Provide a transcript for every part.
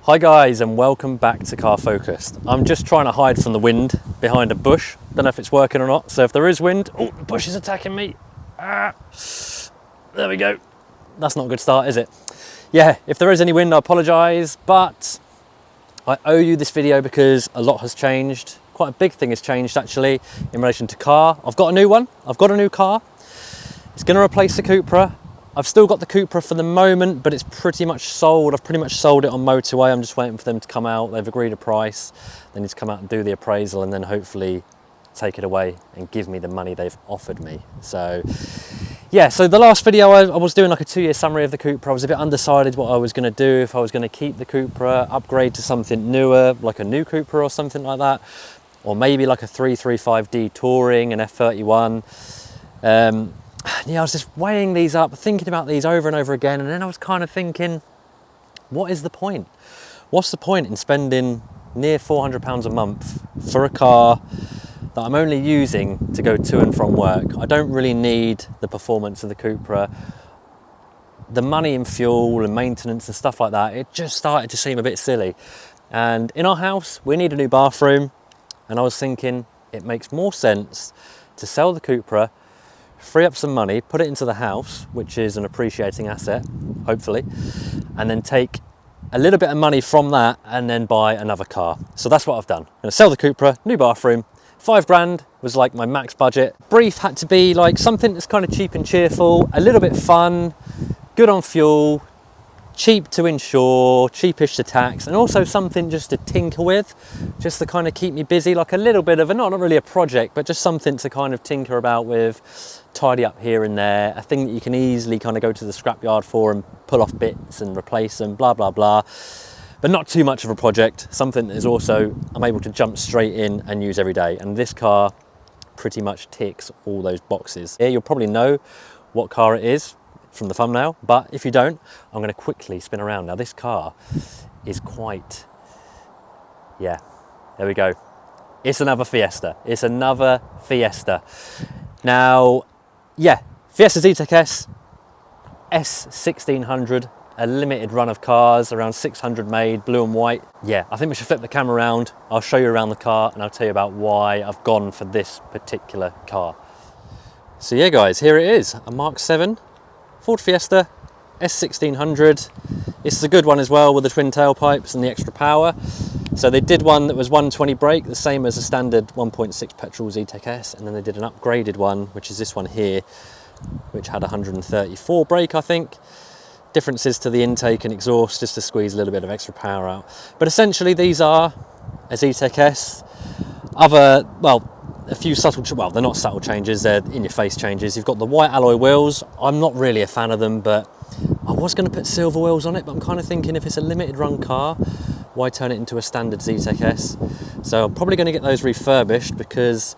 Hi guys, and welcome back to Car Focused. I'm just trying to hide from the wind behind a bush. Don't know if it's working or not. So if there is wind, oh, the bush is attacking me. Ah, there we go. That's not a good start, is it? Yeah, if there is any wind, I apologise, but I owe you this video because a lot has changed. Quite a big thing has changed actually in relation to car. I've got a new one. I've got a new car. It's going to replace the Cupra. I've still got the Cupra for the moment, but it's pretty much sold. I've pretty much sold it on motorway. I'm just waiting for them to come out. They've agreed a price. They need to come out and do the appraisal and then hopefully take it away and give me the money they've offered me. So yeah, so the last video I was doing like a 2-year summary of the Cupra. I was a bit undecided what I was going to do, if I was going to keep the Cupra, upgrade to something newer, like a new Cupra or something like that, or maybe like a 335D Touring, an F31. Yeah, I was just weighing these up, thinking about these over and over again, and then I was kind of thinking, what is the point? What's the point in spending near £400 a month for a car that I'm only using to go to and from work? I don't really need the performance of the Cupra. The money in fuel and maintenance and stuff like that, it just started to seem a bit silly. And in our house, we need a new bathroom, and I was thinking it makes more sense to sell the Cupra, free up some money, put it into the house, which is an appreciating asset, hopefully, and then take a little bit of money from that and then buy another car. So that's what I've done. I'm going to sell the Cupra, new bathroom. 5 grand was like my max budget. Brief had to be like something that's kind of cheap and cheerful, a little bit fun, good on fuel, cheap to insure, cheapish to tax, and also something just to tinker with, just to kind of keep me busy, like a little bit of not really a project, but just something to kind of tinker about with, tidy up here and there, a thing that you can easily kind of go to the scrapyard for and pull off bits and replace them, blah, blah, blah. But not too much of a project, something that is also, I'm able to jump straight in and use every day. And this car pretty much ticks all those boxes. Yeah, you'll probably know what car it is from the thumbnail, but if you don't, I'm going to quickly spin around. Now this car is quite, yeah, there we go. It's another Fiesta. It's another Fiesta. Now, yeah, Fiesta Zetec S, S1600, a limited run of cars, around 600 made, blue and white. Yeah, I think we should flip the camera around. I'll show you around the car and I'll tell you about why I've gone for this particular car. So yeah guys, here it is, a Mark 7 Ford Fiesta S1600. This is a good one as well with the twin tailpipes and the extra power. So they did one that was 120 brake, the same as a standard 1.6 petrol Zetec S, and then they did an upgraded one, which is this one here, which had 134 brake, I think. Differences to the intake and exhaust just to squeeze a little bit of extra power out. But essentially these are a Zetec S. Other, well, a few subtle, well, they're not subtle changes, they're in-your-face changes. You've got the white alloy wheels. I'm not really a fan of them, but I was going to put silver wheels on it, but I'm kind of thinking if it's a limited run car, why turn it into a standard Zetec S? So I'm probably going to get those refurbished because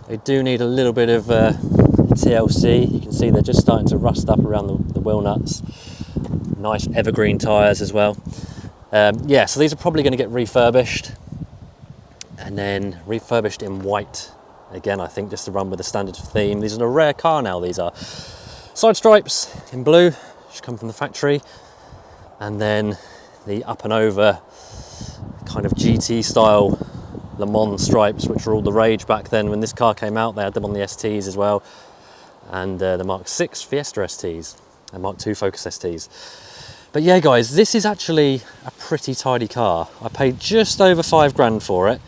they do need a little bit of TLC. You can see they're just starting to rust up around the wheel nuts. Nice evergreen tyres as well. Yeah, so these are probably going to get refurbished and then refurbished in white again, I think, just to run with the standard theme. These are a rare car now, these are. Side stripes in blue, which come from the factory, and then the up and over kind of GT style Le Mans stripes, which were all the rage back then. When this car came out, they had them on the STs as well, and the Mark 6 Fiesta STs and Mark 2 Focus STs. But yeah guys, this is actually a pretty tidy car. I paid just over 5 grand for it,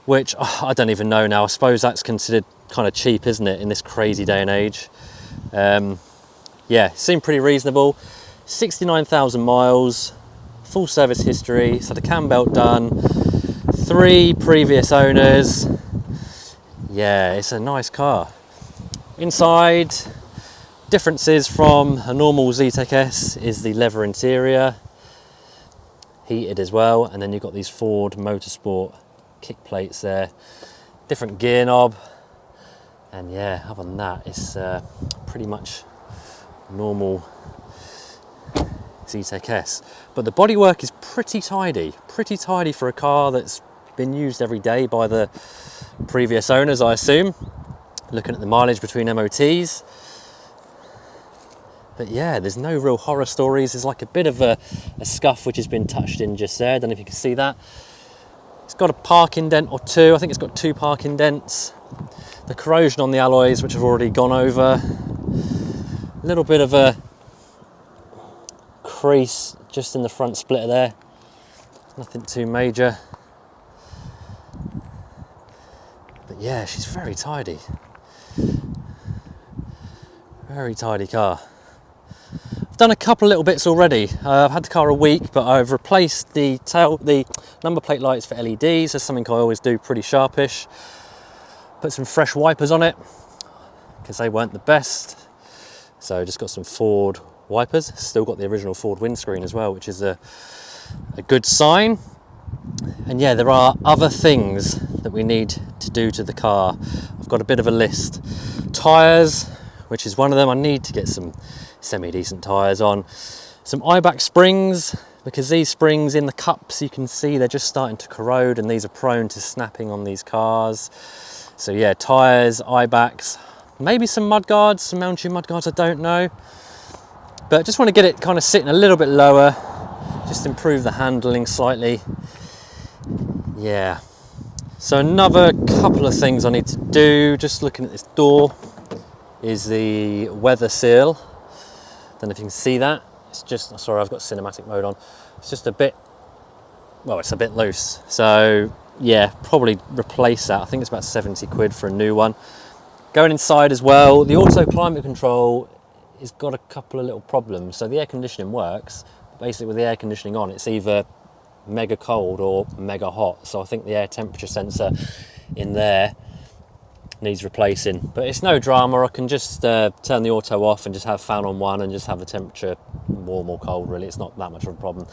which I don't even know now. I suppose that's considered kind of cheap, isn't it, in this crazy day and age? Yeah, seemed pretty reasonable. 69,000 miles, full service history. It's had a cam belt done, 3 previous owners. Yeah, it's a nice car. Inside, differences from a normal Zetec S is the leather interior, heated as well, and then you've got these Ford Motorsport kick plates there, different gear knob, and yeah, other than that, it's pretty much normal Zetec S. But the bodywork is pretty tidy for a car that's been used every day by the previous owners, I assume. Looking at the mileage between MOTs, But yeah, there's no real horror stories. There's like a bit of a scuff which has been touched in just there. I don't know if you can see that. It's got a parking dent or two. I think it's got 2 parking dents. The corrosion on the alloys, which I've already gone over. A little bit of a crease just in the front splitter there. Nothing too major. But yeah, she's very tidy. Very tidy car. I've done a couple of little bits already. I've had the car a week, but I've replaced the number plate lights for LEDs. That's something I always do pretty sharpish. Put some fresh wipers on it because they weren't the best. So just got some Ford wipers. Still got the original Ford windscreen as well, which is a good sign. And yeah, there are other things that we need to do to the car. I've got a bit of a list. Tyres, which is one of them. I need to get some semi-decent tyres on. Some IBAC springs, because these springs in the cups, you can see they're just starting to corrode, and these are prone to snapping on these cars. So yeah, tyres, IBACs, maybe some mudguards, some Mountain mudguards, I don't know. But just want to get it kind of sitting a little bit lower, just improve the handling slightly. Yeah. So another couple of things I need to do, just looking at this door, is the weather seal. Don't know if you can see that. It's just, sorry, I've got cinematic mode on. It's just a bit, well, it's a bit loose. So yeah, probably replace that. I think it's about 70 quid for a new one. Going inside as well, the auto climate control has got a couple of little problems. So the air conditioning works. Basically with the air conditioning on, it's either mega cold or mega hot. So I think the air temperature sensor in there needs replacing, but it's no drama. I can just turn the auto off and just have fan on one and just have the temperature warm or cold. Really, it's not that much of a problem.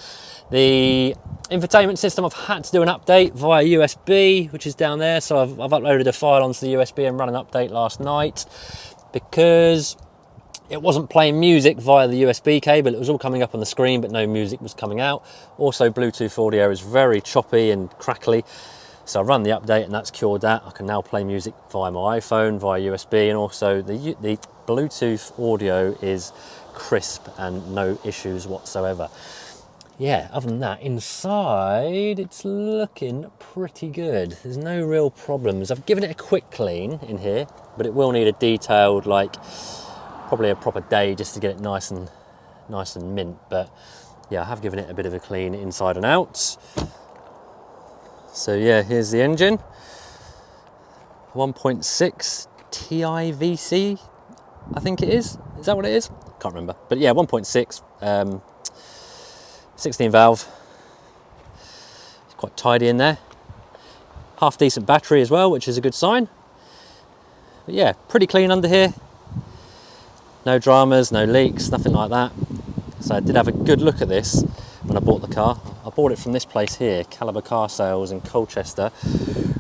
The infotainment system, I've had to do an update via USB, which is down there. So I've uploaded a file onto the USB and run an update last night because it wasn't playing music via the USB cable. It was all coming up on the screen, but no music was coming out. Also, Bluetooth audio is very choppy and crackly. So I run the update and that's cured that. I can now play music via my iPhone, via USB, and also the Bluetooth audio is crisp and no issues whatsoever. Yeah, other than that, inside it's looking pretty good. There's no real problems. I've given it a quick clean in here, but it will need a detailed, like probably a proper day just to get it nice and mint. But yeah, I have given it a bit of a clean inside and out. So yeah, here's the engine, 1.6 TIVC, I think it is. Is that what it is? Can't remember. But yeah, 1.6, 16 valve. It's quite tidy in there. Half decent battery as well, which is a good sign. But yeah, pretty clean under here. No dramas, no leaks, nothing like that. So I did have a good look at this when I bought the car. I bought it from this place here, Caliber Car Sales in Colchester.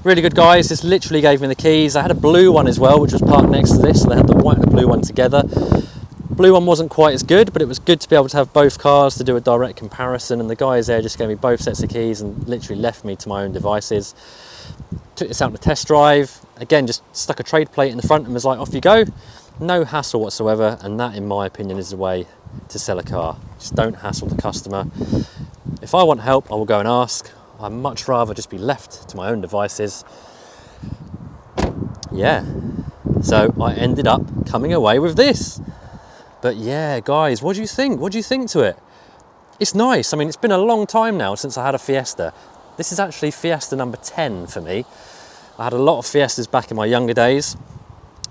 Really good guys, just literally gave me the keys. I had a blue one as well, which was parked next to this, so they had the white and the blue one together. Blue one wasn't quite as good, but it was good to be able to have both cars to do a direct comparison, and the guys there just gave me both sets of keys and literally left me to my own devices. Took this out on a test drive, again just stuck a trade plate in the front and was like, off you go. No hassle whatsoever, and that in my opinion is the way to sell a car. Just don't hassle the customer. If I want help, I will go and ask. I'd much rather just be left to my own devices. Yeah, so I ended up coming away with this. But yeah, guys, what do you think? What do you think to it? It's nice. I mean, it's been a long time now since I had a Fiesta. This is actually Fiesta number 10 for me. I had a lot of Fiestas back in my younger days.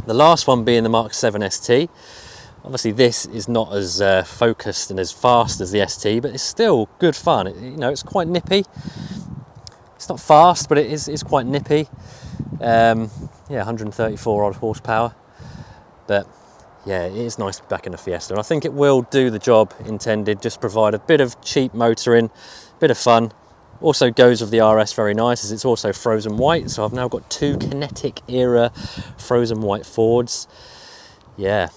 The last one being the Mark 7 ST. Obviously this is not as focused and as fast as the ST, but it's still good fun. You know, it's quite nippy. It's not fast, but it is quite nippy. Yeah, 134 odd horsepower. But yeah, it is nice to be back in a Fiesta, and I think it will do the job intended. Just provide a bit of cheap motoring, bit of fun. Also goes with the RS very nice, as it's also frozen white. So I've now got 2 kinetic era frozen white Fords. Yeah,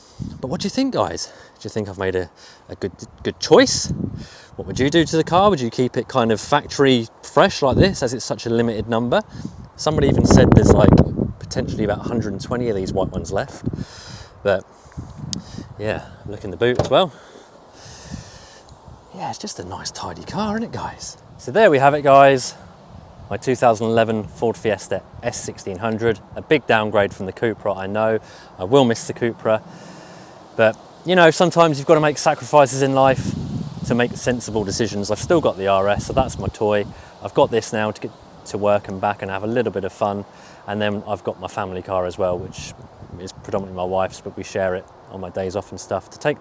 but what do you think, guys? Do you think I've made a good choice? What would you do to the car? Would you keep it kind of factory fresh like this, as it's such a limited number? Somebody even said there's like potentially about 120 of these white ones left. But Yeah, look in the boot as well. Yeah, it's just a nice tidy car, isn't it, guys? So there we have it, guys. My 2011 Ford Fiesta S1600, a big downgrade from the Cupra, I know. I will miss the Cupra, but you know, sometimes you've got to make sacrifices in life to make sensible decisions. I've still got the RS, so that's my toy. I've got this now to get to work and back and have a little bit of fun. And then I've got my family car as well, which is predominantly my wife's, but we share it on my days off and stuff to take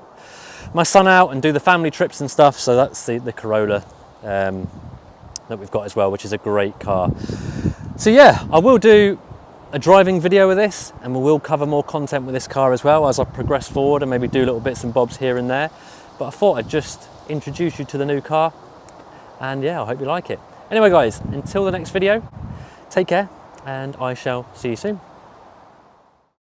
my son out and do the family trips and stuff. So that's the Corolla that we've got as well, which is a great car. So yeah, I will do a driving video with this, and we will cover more content with this car as well as I progress forward and maybe do little bits and bobs here and there. But I thought I'd just introduce you to the new car, and yeah, I hope you like it. Anyway guys, until the next video, take care, and I shall see you soon.